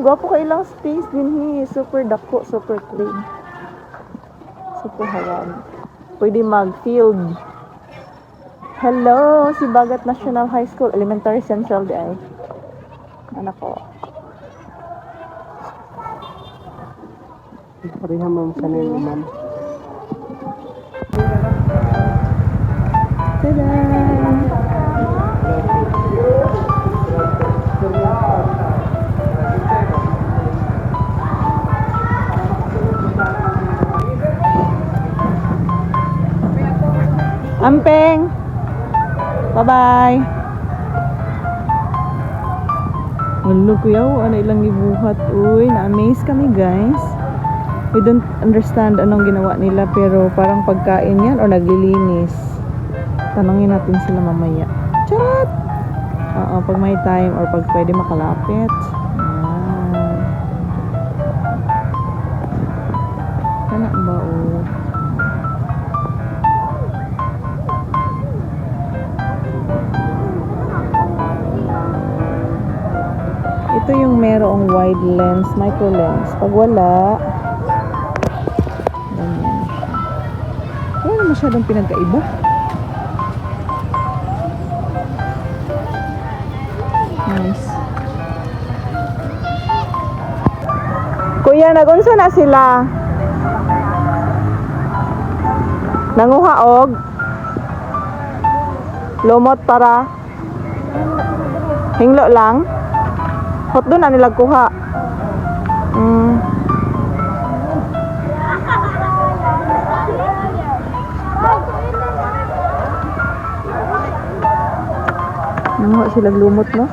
Gwapo ka ilang space din. Super dako, super clean. Super hawan. Pwede mag-field. Hello, si Bagat National High School, Elementary Central di ay. Anak ko. Pareha ma'am sa nilo ma'am. Tada! Ampeng! Bye-bye! Walo kuya, ano ilang ibuhat. Uy, na-amaze kami guys. We don't understand anong ginawa nila pero parang pagkain yan o naglilinis. Tanungin natin sila mamaya. Charot! Oo, pag may time or pag pwede makalapit. Ayan. Kana ba o? Ito yung merong wide lens, micro lens. Pag wala, ganyan siya. Wala na masyadong pinagkaiba. Nice. Kuya, nagunsa na sila? Nanguha og lumot para hinglo lang. Hot doon na nila kuha. Nanguha silang lumot, no?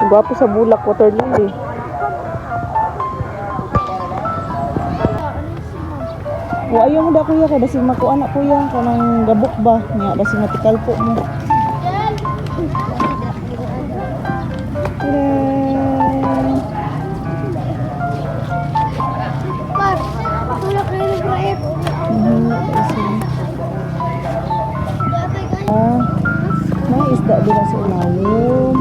Gwapo sa bulak, water lily. O ayaw mo da kuya, kaya basig makuha na kuya. Kanang gabok ba? Nga, basig matikal po mo. May isda din sa ilalim.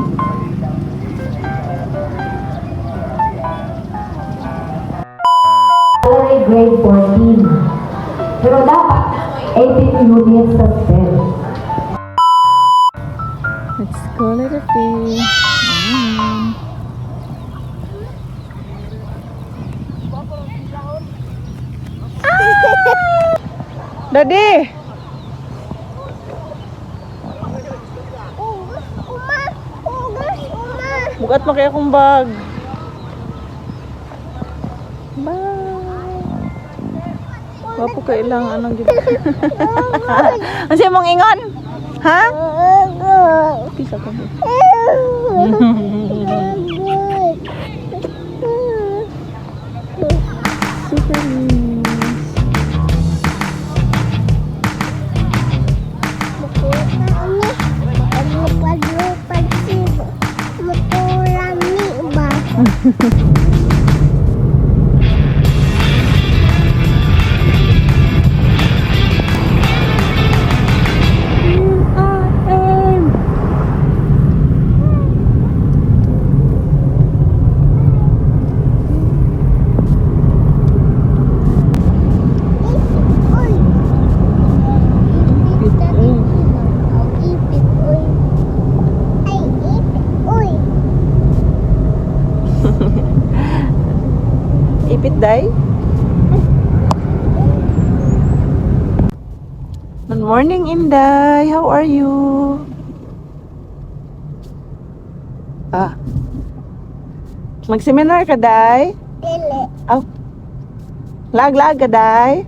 Grade 14. Pero dapat 18 units of 10. Let's call it a day. Daddy! Bukat mo kaya akong bag. Bye. Wapo ka ilang anong gito. Ang siya mong ingon? Ha? Pisa ko. Super nice. Ipit day. Good morning, Inday. How are you? Mag-seminar ka, day? Dili. Oh. Lag-lag ka, day?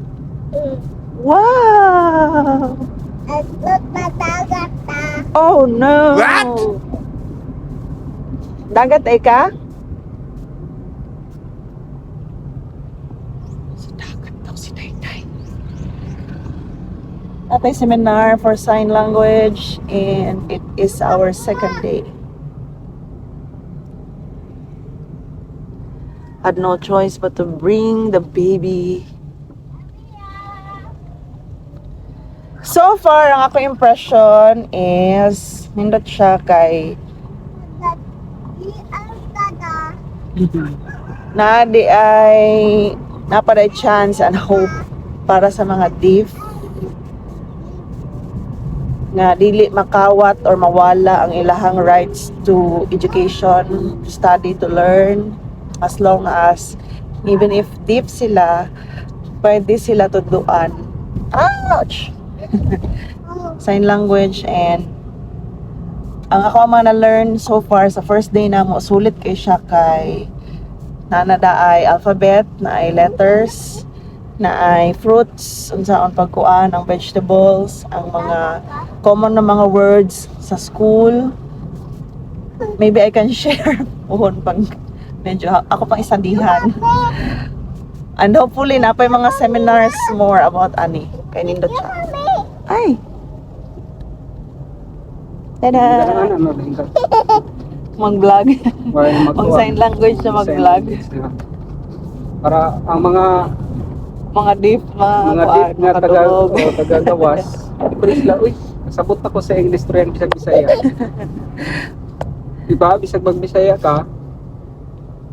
Wow! At dagat ta. Oh, no! What? Dagat ay ka? Sa dagat daw si Day-Day. Atay seminar for sign language and it is our second day. Had no choice but to bring the baby. So far, ang ako impression is nindot siya kay na di ay napaday chance and hope para sa mga deaf nga dili makawat or mawala ang ilahang rights to education, to study, to learn, as long as even if deaf sila, pwede sila tuduan. Ouch! Sign language. And ang ako ang mga na-learn so far sa first day na mo, sulit kay siya kay nanada ay alphabet, na ay letters, na ay fruits, unsaon pagkuan, ang vegetables, ang mga common na mga words sa school. Maybe I can share puhon pang medyo ako pang isandihan. And hopefully na pa mga seminars more about ani kay nindot siya. Ay. Tada. Mag-vlog. Mag-sign language na mag-vlog. Para ang Mga deep, deep na tagagawas. Pero sila, uy, kasabot ako sa English to yan bisag Bisaya. Diba, bisag mag-Bisaya ka,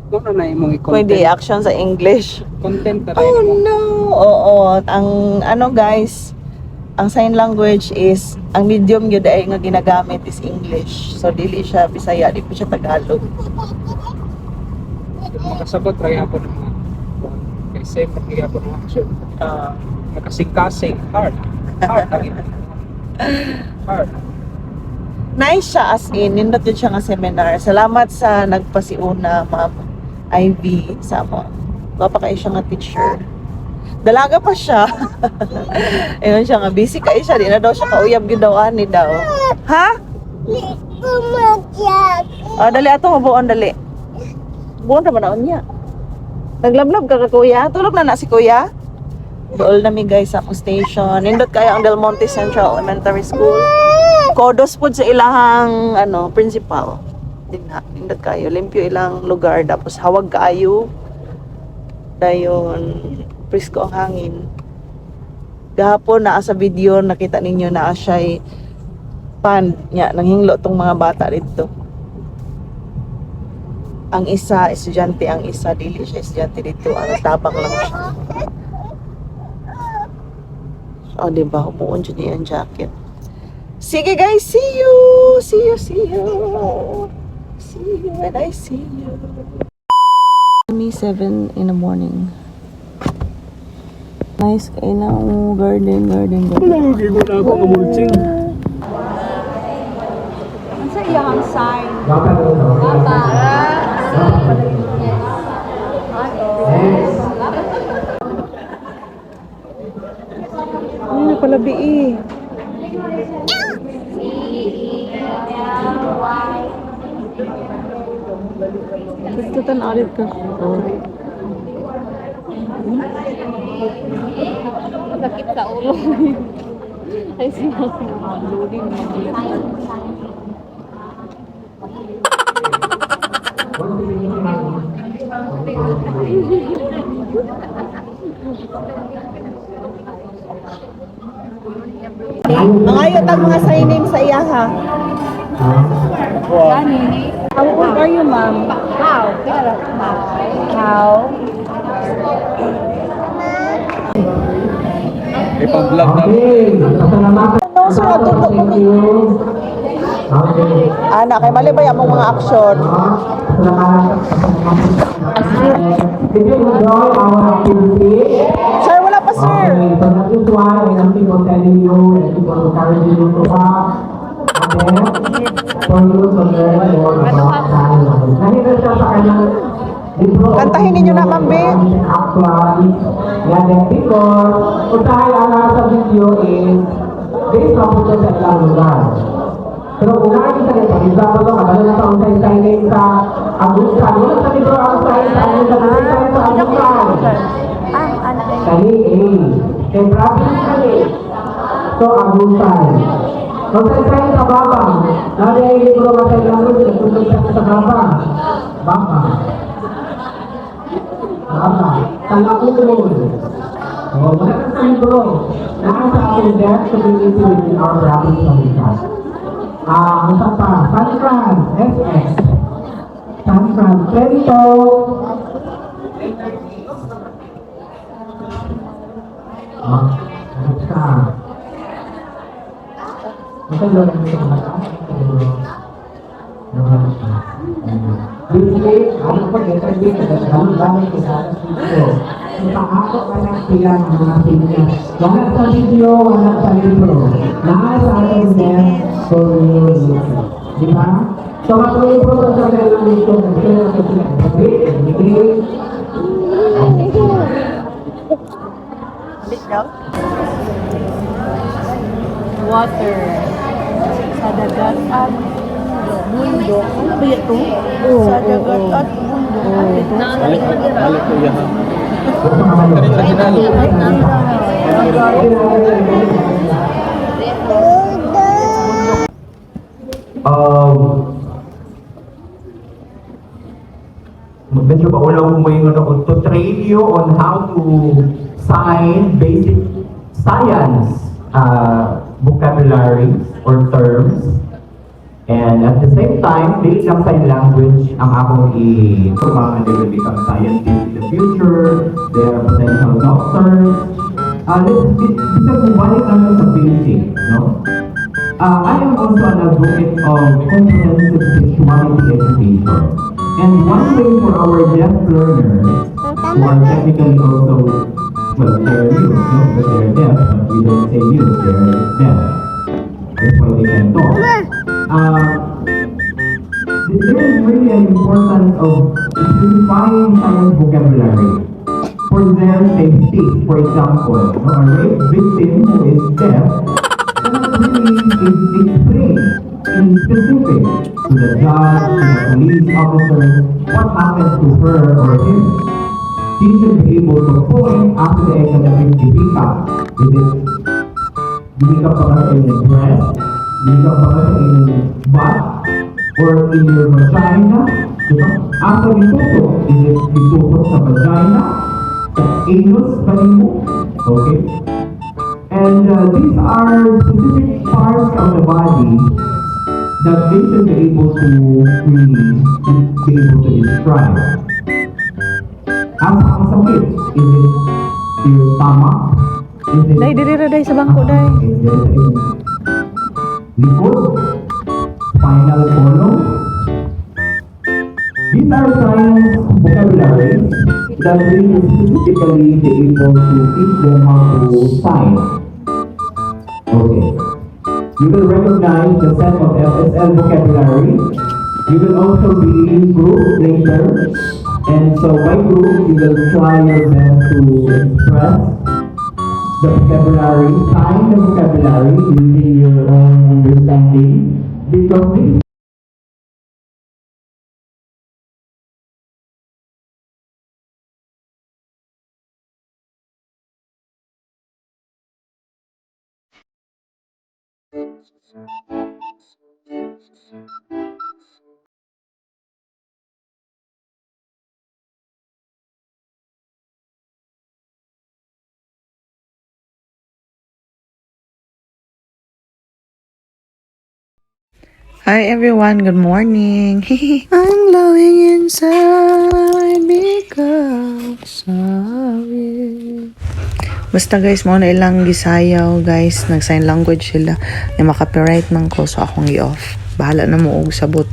muna na imong i-content. pwede action sa English. Content na rin Oh mo. no! Oo. Ang ano guys, ang sign language is, ang medium yun ay nga ginagamit is English. So, dili siya Bisaya, di po siya Tagalog. Makasabot, try hapon ng mga kasi pag hapon ng action. Nakasing-kasing, hard. Hard. Hard. Nice siya as in, nindot yun siya nga seminar. Salamat sa nagpasiuna, Ma'am Ivy, sa mo. Wapa kayo siya nga teacher. Dalaga pa siya. Ayun siya nga, busy kayo siya. Di na daw siya kauyab yun daw, ani daw. Ha? Di ko magyag. Dali ato mabuon, dali. Buon naman na niya. Naglablab ka ka kuya? Tulog na si kuya? Dool na mi guys sa akong station. Nindot kaya ang Del Monte Central Elementary School. Kodos po sa ilahang principal. Nindot kayo. Limpyo ilang lugar. Tapos hawag kaayo. Dayon presko ang hangin. Gahapon naa sa video nakita ninyo na siya'y pan niya nanghinglo tong mga bata dito. Ang isa estudyante, ang isa dili siya estudyante dito. Ang tabang lang siya. Oh, diba? Humuon dyan niya ang jacket. Sige guys, see you! See you, see you! See you when I see you. Me 7 in the morning. Nice kayo na garden. Malagi ko na ako kamulching. Ang sa iyang sign. Ano na pala bi Gusto tan alit ka. Sakit sa ulo. Ay, loading na Mga ayot ang mga sign name sa iya ha. How old are you, ma'am? How? How? Ipag-vlog na. Ano sa natuto ko ni? Ana, kay mali ba yung mga action? Did you enjoy our activity? Sir, wala pa sir. Okay, so that is why I am people telling you and people encouraging you to have for you to learn more about sign language. Nandito siya sa kanyang libro. Kantahin ninyo na, Ma'am Be. Actually, yan din because usahay ang nasa video is based on ito sa ilang lugar. Pero kung nakikita nito, example ko, kabalo na sa unsay-sign name sa Agusan. Wala sa libro ang unsay-sign sa Agusan. Kali A. Kay province kali. So, Agusan. Unsay-sign sa Babang. Nari ay libro nga sa ilang lugar. Unsay-sign sa Babang. Babang. Babang. Talakul. So, wala sa libro. Nakasa akong death to be included in our province Agusan. Ang pa, San Fran, SS. San Fran, Magkwento. Ano ka? Magkano lang ito mga Basically, ano pa ito dito, ang dami ko sa dito. Ipaako ka lang sila ng mga pinya. Wala sa video, wala sa libro. Lahat sa ating net for you. Di ba? So, matuloy po sa kailang dito. Kasi natin sila. Water. Sa dagat at bundok. Ano ba ito? Sa dagat at bundok. Balik ko yan. Medyo paulaw mo yung to train you on how to sign basic science vocabulary or terms. And at the same time, dili lang sign language ang akong i-mga they will become scientists in the future, they are potential doctors. Let's balik naman sa basic, no? I am also an advocate of comprehensive sexuality education. And one way for our deaf learners, who are technically also, well, they're mute, no? But they're deaf, but we don't say mute, they're deaf. That's why they can talk. There is really an importance of simplifying science vocabulary. For them, they speak, for example, no, a rape victim who is deaf cannot really explain in specific to the judge, to the police officer, what happened to her or him. She should be able to point after the academic debika. Is it debika pa sa inyong breast? Debika pa sa inyong butt? Or in your vagina? Diba? After ditutok, is it ditutok sa vagina? Sa anus pa rin mo? Okay? And these are specific parts of the body that they should be able to really be able to describe. Asa ang sakit? Is it your stomach? Is it Day, diri ra day sa bangko day. is it in likod? Spinal column? These are science vocabularies that we will specifically be able to teach them how to sign. Okay. You will recognize the set of FSL vocabulary. You will also be grouped later. And so by group, you will try your best to express the vocabulary, sign the vocabulary using your own understanding. Because this Hi everyone, good morning. I'm glowing inside because of you. Basta guys, mo na ilang gisayaw guys, nag-sign language sila. May makapiright man ko, so akong i-off. Bahala na mo og sabot.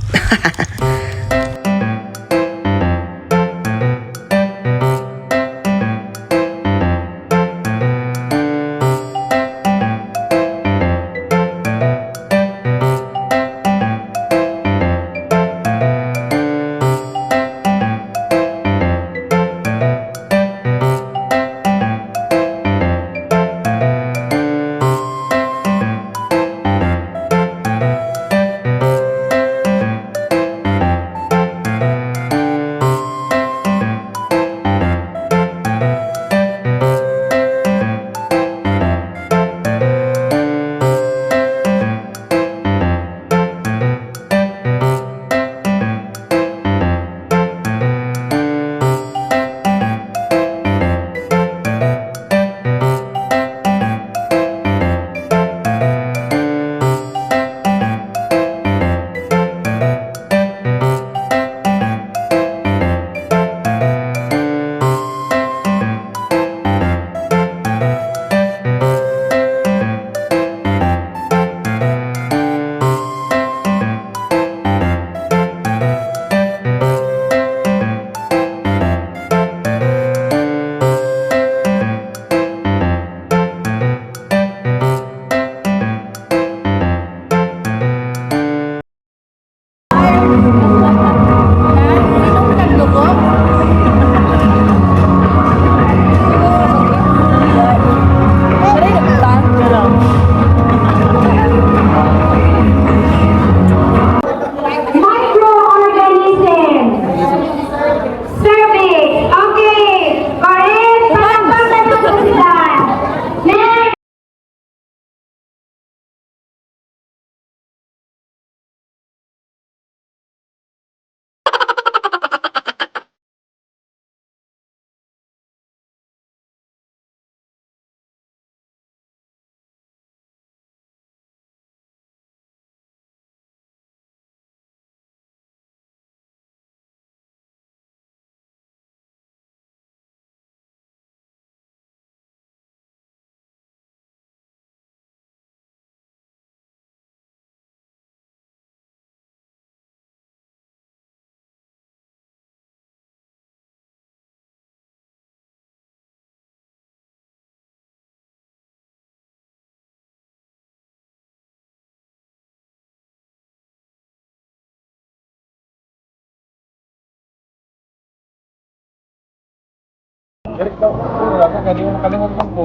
Direct daw. Ako, hindi mo nakalimutan ko.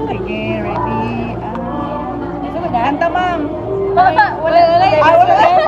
Sige, ready. Kanta, ma'am. Wala. Wala.